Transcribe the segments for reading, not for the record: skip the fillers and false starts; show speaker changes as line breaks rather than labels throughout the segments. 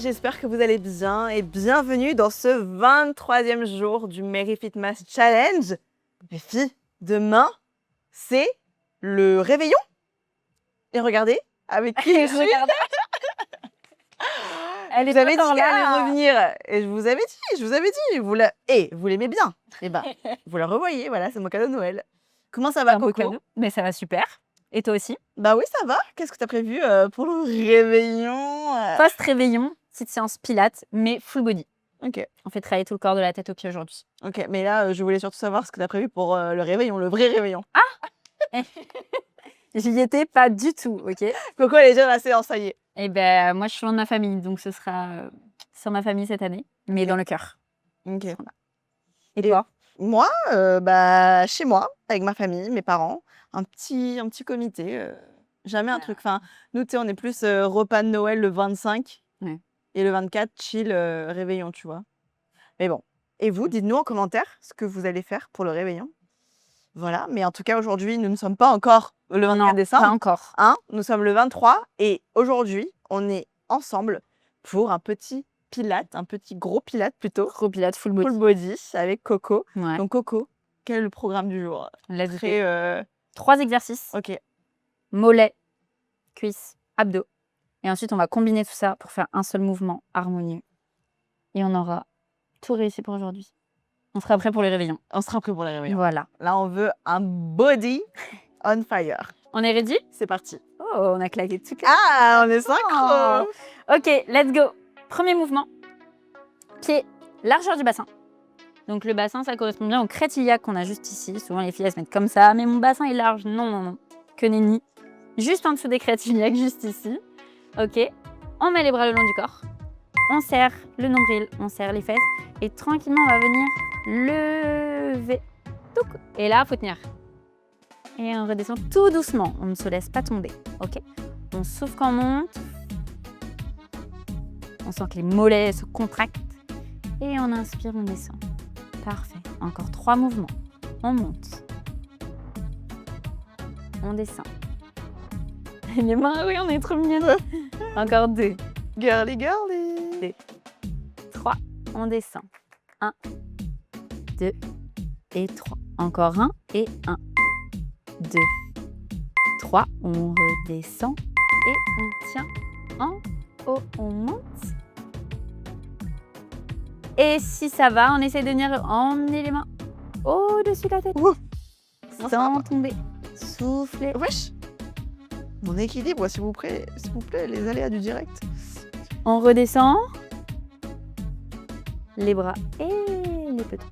j'espère que vous allez bien et bienvenue dans ce 23e jour du Merry Fit Mass Challenge. Les filles, demain, c'est le réveillon. Et regardez, avec qui je suis.
Elle
Vous avez dit
encore
qu'elle
là.
allait revenir. Et je vous avais dit. Vous l'aimez bien. Et bah, vous la revoyez, voilà, c'est mon cadeau de Noël. Comment ça va,
Un beau
Coco?
cadeau. Mais ça va super. Et toi aussi?
Bah oui, ça va. Qu'est-ce que t'as prévu pour le réveillon
Post-réveillon, petite séance pilates, mais full body.
Ok.
On fait travailler tout le corps de la tête aux pieds aujourd'hui.
Ok, mais là, je voulais surtout savoir ce que t'as prévu pour le réveillon, le vrai réveillon.
J'y étais pas du tout, ok?
Coco, elle est déjà dans la séance, ça y est.
Et ben moi je suis loin de ma famille, donc ce sera sur ma famille cette année, mais
Ok.
dans le cœur.
Ok.
Et
Et
toi?
Moi, bah, chez moi, avec ma famille, mes parents, un petit comité. Jamais un truc. Enfin, nous, tu sais, on est plus repas de Noël le 25
Ouais.
et le 24, chill, réveillon, tu vois. Mais bon. Et vous, dites-nous en commentaire ce que vous allez faire pour le réveillon. Voilà. Mais en tout cas, aujourd'hui, nous ne sommes pas encore le 24
Non,
décembre.
pas encore.
Hein, nous sommes le 23 et aujourd'hui, on est ensemble pour un petit pilate, un petit gros pilate plutôt.
Gros pilates, full body.
Full body avec Coco.
Ouais.
Donc Coco, quel est le programme du jour?
Let's go.
Très,
3 exercices.
ok.
Mollets, cuisses, abdos. Et ensuite, on va combiner tout ça pour faire un seul mouvement harmonieux. Et on aura tout réussi pour aujourd'hui. On sera prêt pour les réveillons.
On sera prêt pour les réveillons.
Voilà.
Là, on veut un body on fire.
On est ready?
C'est parti.
Oh, on a claqué tout.
Ah, on est synchro.
Ok, let's go. Premier mouvement. Pied, largeur du bassin. Donc le bassin, ça correspond bien au crête iliaque qu'on a juste ici. Souvent les filles elles se mettent comme ça, mais mon bassin est large. Non, non, non. Que nenni. Juste en dessous des crêtes iliaques, juste ici. Ok. On met les bras le long du corps. On serre le nombril, on serre les fesses. Et tranquillement, on va venir lever. Touc. Et là, faut tenir. Et on redescend tout doucement. On ne se laisse pas tomber. Ok. On souffle quand on monte. On sent que les mollets se contractent. Et on inspire, on descend. Parfait. Encore 3 mouvements. On monte. On descend. Les mains, oui, on est trop mignonnes. Encore 2.
Girly, girly.
3. On descend. 1, 2 et 3. Encore 1 et 1, 2, 3. On redescend et on tient en haut. On monte. Et si ça va, on essaie de venir emmener les mains au-dessus de la tête.
Ouh.
Sans tomber. Souffler.
Wesh. Mon équilibre, s'il vous plaît, les aléas du direct.
On redescend. Les bras et les petits.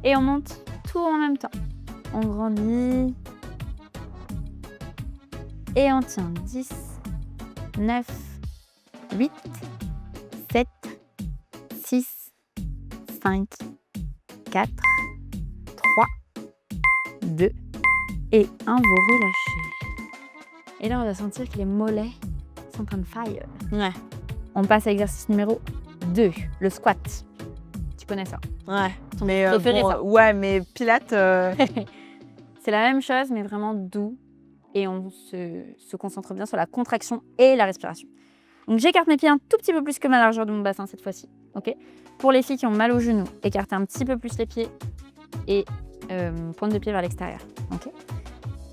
Et on monte tout en même temps. On grandit. Et on tient 10, 9, 8, 7, 6, 5, 4, 3, 2 et 1. Vous relâchez. Et là, on va sentir que les mollets sont on fire.
Ouais.
On passe à l'exercice numéro 2, le squat. Tu connais ça?
Ouais. Mais
préféré, ça.
ouais, mais Pilates.
C'est la même chose, mais vraiment doux. Et on se concentre bien sur la contraction et la respiration. Donc j'écarte mes pieds un tout petit peu plus que ma largeur de mon bassin cette fois-ci. Okay. Pour les filles qui ont mal aux genoux, écartez un petit peu plus les pieds et pointe de pied vers l'extérieur. Okay.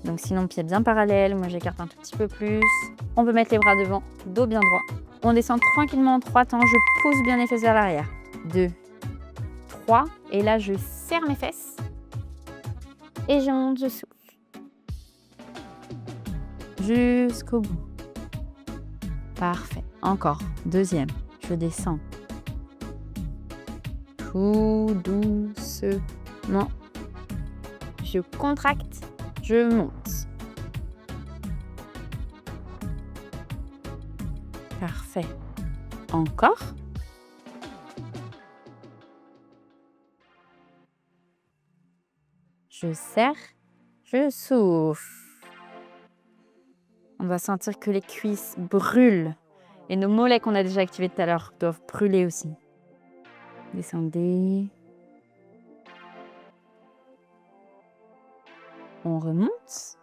Donc sinon, pieds bien parallèles, moi j'écarte un tout petit peu plus. On peut mettre les bras devant, dos bien droit. On descend tranquillement en 3 temps, je pousse bien les fesses vers l'arrière. 2, 3, et là je serre mes fesses. Et je monte, je souffle. Jusqu'au bout. Parfait. Encore. Deuxième. Je descends. Tout doucement. Je contracte. Je monte. Parfait. Encore. Je serre. Je souffle. On va sentir que les cuisses brûlent. Et nos mollets qu'on a déjà activés tout à l'heure doivent brûler aussi. Descendez. On remonte.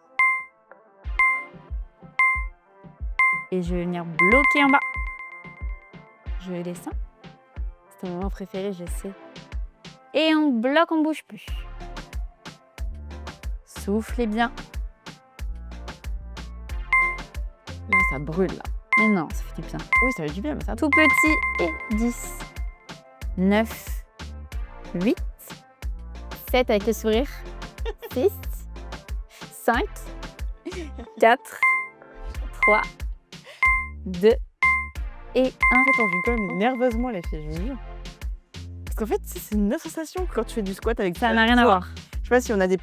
Et je vais venir bloquer en bas. Je descends. C'est ton moment préféré, je sais. Et on bloque, on bouge plus. Soufflez bien.
Là, ça brûle, là.
Mais non, ça fait du bien.
Oui, ça fait du bien, mais ça...
Tout petit et 10, 9, 8, 7 avec le sourire, 6, 5, 4, 3, 2 et 1.
En fait, on rigole nerveusement, les filles, je vous jure. Parce qu'en fait, c'est une autre sensation que quand tu fais du squat avec...
Ça n'a rien à voir.
Je sais pas si on a des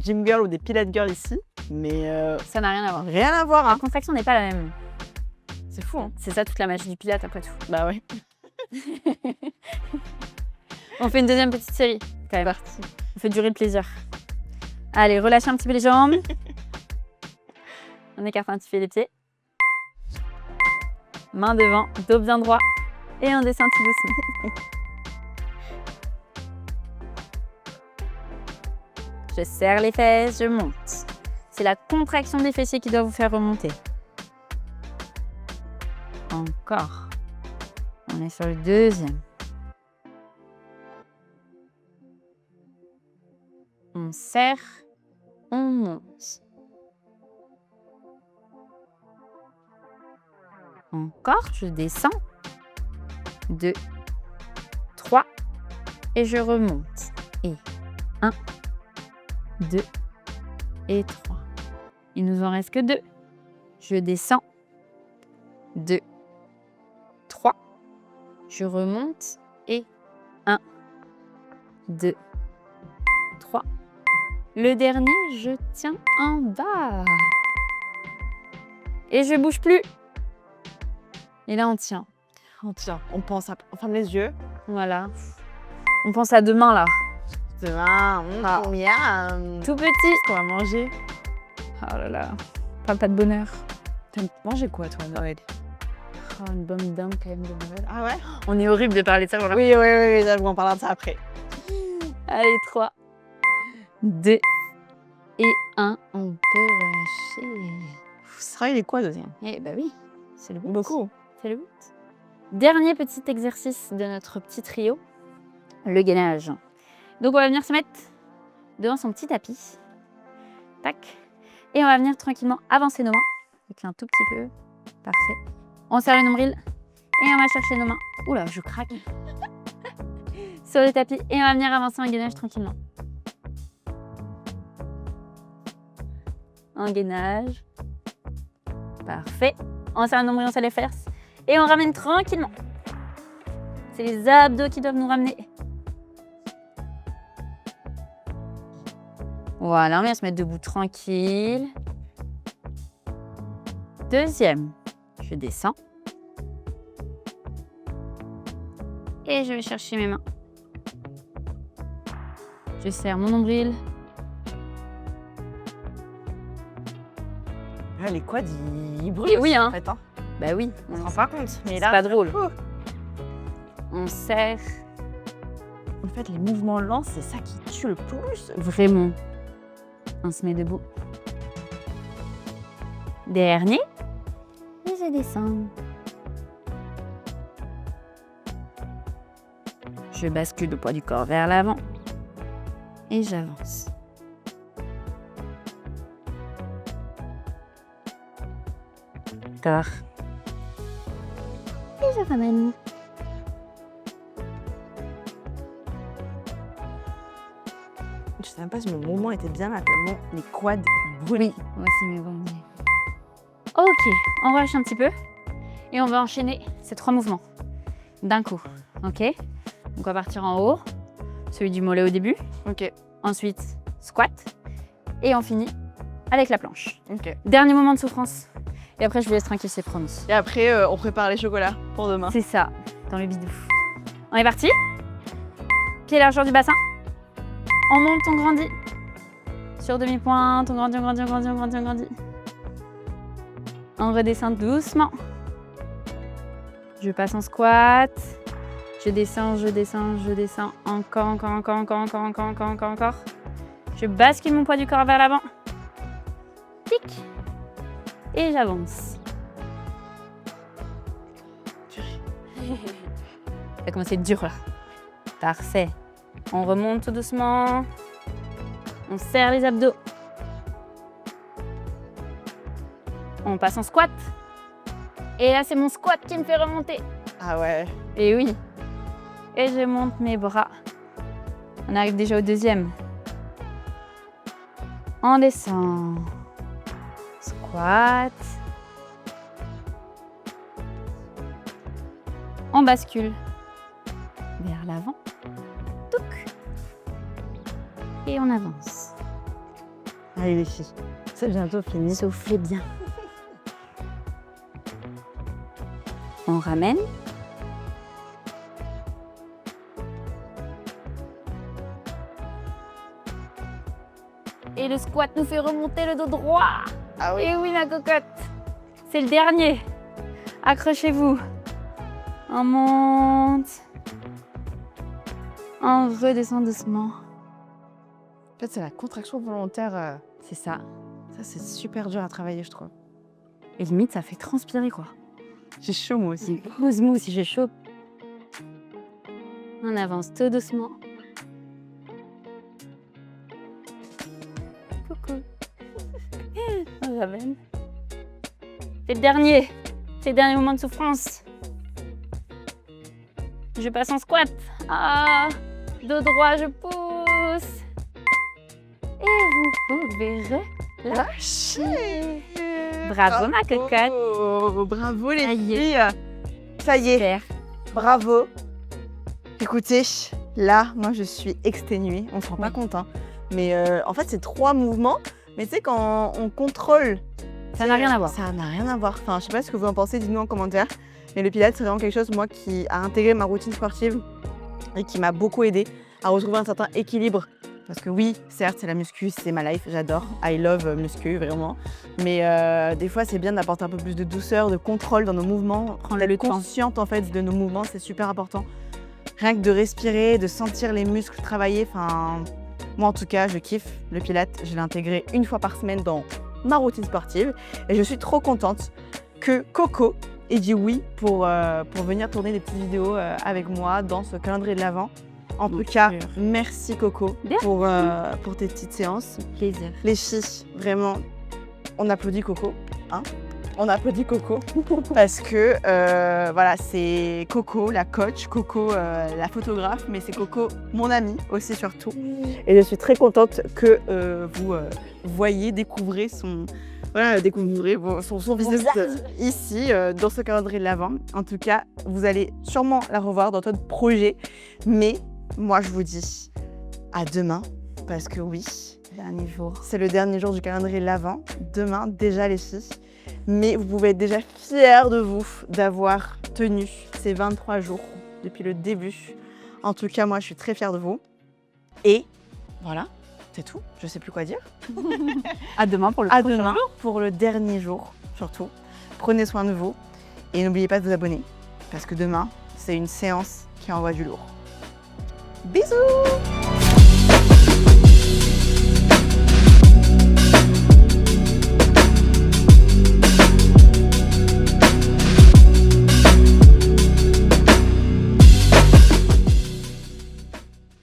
gym girls ou des pilates girls ici, mais
Ça n'a rien à voir.
rien à voir,
La
hein.
contraction n'est pas la même.
C'est fou, hein.
C'est ça toute la magie du pilate après tout.
Bah ouais.
On fait une deuxième petite série. Quand même. Parti. On fait durer le plaisir. Allez, relâchez un petit peu les jambes. On écarte un petit peu les pieds. Main devant, dos bien droit. Et on descend tout doucement. Je serre les fesses, je monte. C'est la contraction des fessiers qui doit vous faire remonter. Encore. On est sur le deuxième. On serre, on monte. Encore, je descends. 2, 3 et je remonte. Et 1, 2 et 3. Il nous en reste que 2. Je descends. 2, 3. Je remonte. Et 1, 2, 3. Le dernier, je tiens en bas. Et je bouge plus. Et là, on tient.
On tient, on pense, on ferme les yeux.
Voilà. On pense à demain, là.
Demain, combien
Tout petit.
Qu'est-ce qu'on va manger?
Oh là là. Parle pas de bonheur.
T'aimes manger quoi, toi, Noël?
Oh, une bonne dame, quand même, de Noël.
Ah ouais?
On est horrible de parler de ça. Voilà.
Oui, ça, je vais en parler de ça après.
Allez, 3, 2 et 1. On peut rusher.
Ce sera il est quoi, deuxième?
Eh bah oui, c'est le but.
Beaucoup.
C'est le but. Dernier petit exercice de notre petit trio, le gainage. Donc on va venir se mettre devant son petit tapis. Tac. Et on va venir tranquillement avancer nos mains. Avec un tout petit peu. Parfait. On serre le nombril et on va chercher nos mains. Oula, je craque. Sur le tapis et on va venir avancer en gainage tranquillement. En gainage. Parfait. On serre le nombril, on serre les fesses. Et on ramène tranquillement. C'est les abdos qui doivent nous ramener. Voilà, on vient se mettre debout tranquille. Deuxième, je descends. Et je vais chercher mes mains. Je serre mon nombril.
Ah, les quads, ils brûlent.
Et oui,
aussi,
hein.
En fait, hein.
Bah oui,
On se rend pas compte. Mais
c'est
là,
pas drôle.
ouh.
On serre
En fait, les mouvements lents, c'est ça qui tue le plus.
vraiment. On se met debout. Dernier. Et je descends. Je bascule le poids du corps vers l'avant. Et j'avance. D'accord. Et je ramène.
Je sais même pas si mon mouvement était bien là, tellement les quads brûlent.
Voici mes bons. Ok, on relâche un petit peu. Et on va enchaîner ces 3 mouvements d'un coup. Ok? Donc on va partir en haut. Celui du mollet au début.
Ok,
Ensuite, squat. Et on finit avec la planche.
ok.
Dernier moment de souffrance. Et après, je vous laisse tranquille, c'est promis.
Et après, on prépare les chocolats pour demain.
C'est ça, dans le bidou. On est parti. Pied largeur du bassin. On monte, on grandit. Sur demi-pointe, on grandit, on grandit, on grandit, on grandit, on grandit. On redescend doucement. Je passe en squat. Je descends, je descends, je descends. Encore, encore, encore, encore, encore, encore, encore, encore, encore. Je bascule mon poids du corps vers l'avant. Tic. Et j'avance. Ça va commencer dur là. Parfait. On remonte tout doucement. On serre les abdos. On passe en squat. Et là, c'est mon squat qui me fait remonter.
Ah ouais.
Et oui. Et je monte mes bras. On arrive déjà au deuxième. On descend. Squat. On bascule vers l'avant. Touc. Et on avance.
Allez les filles, c'est bientôt fini.
Soufflez bien. On ramène. Et le squat nous fait remonter le dos droit.
Ah oui.
Et oui, ma cocotte. C'est le dernier. Accrochez-vous. On monte. On redescend doucement.
En fait, c'est la contraction volontaire.
C'est ça.
Ça, c'est super dur à travailler, je trouve.
Et limite, ça fait transpirer, quoi.
J'ai chaud, moi aussi.
Moi aussi, j'ai chaud. On avance tout doucement. Coucou. On ramène. C'est le dernier. C'est le dernier moment de souffrance. Je passe en squat. Ah, dos droit, je pousse. Et vous pouvez relâcher. Bravo, ma cocotte.
Oh, bravo les
Ça y est.
filles. Ça y est,
Super.
bravo. Écoutez, là, moi, je suis exténuée. On se rend pas
Oui.
compte, hein. Mais en fait, c'est 3 mouvements. Mais tu sais, quand on contrôle,
Ça n'a rien à voir.
ça n'a rien à voir. Enfin, je sais pas ce que vous en pensez, dites-nous en commentaire. Mais le pilates, c'est vraiment quelque chose, moi, qui a intégré ma routine sportive et qui m'a beaucoup aidé à retrouver un certain équilibre. Parce que oui, certes, c'est la muscu, c'est ma life, j'adore. I love muscu, vraiment. Mais des fois, c'est bien d'apporter un peu plus de douceur, de contrôle dans nos mouvements.
Prendre
D'être
le temps.
consciente, en fait, de nos mouvements, c'est super important. Rien que de respirer, de sentir les muscles travailler. Enfin, moi, en tout cas, je kiffe le pilates. Je l'ai intégré 1 fois par semaine dans ma routine sportive. Et je suis trop contente que Coco ait dit oui pour venir tourner des petites vidéos avec moi dans ce calendrier de l'Avent. En tout cas, merci Coco
Bien.
pour tes petites séances.
Plaisir.
Les filles, vraiment, on applaudit Coco. Hein, on applaudit Coco parce que voilà, c'est Coco la coach, Coco la photographe, mais c'est Coco mon amie aussi surtout. Et je suis très contente que vous voyez, découvrez son visage ici dans ce calendrier de l'Avent. En tout cas, vous allez sûrement la revoir dans d'autres projets, mais moi je vous dis à demain parce que oui,
Dernier jour.
c'est le dernier jour du calendrier de l'Avent. Demain déjà les filles, mais vous pouvez être déjà fiers de vous d'avoir tenu ces 23 jours depuis le début. En tout cas, moi je suis très fière de vous. Et voilà, c'est tout. Je sais plus quoi dire.
À demain pour le
À
prochain.
demain pour le dernier jour, surtout. Prenez soin de vous et n'oubliez pas de vous abonner parce que demain, c'est une séance qui envoie du lourd. Bisous!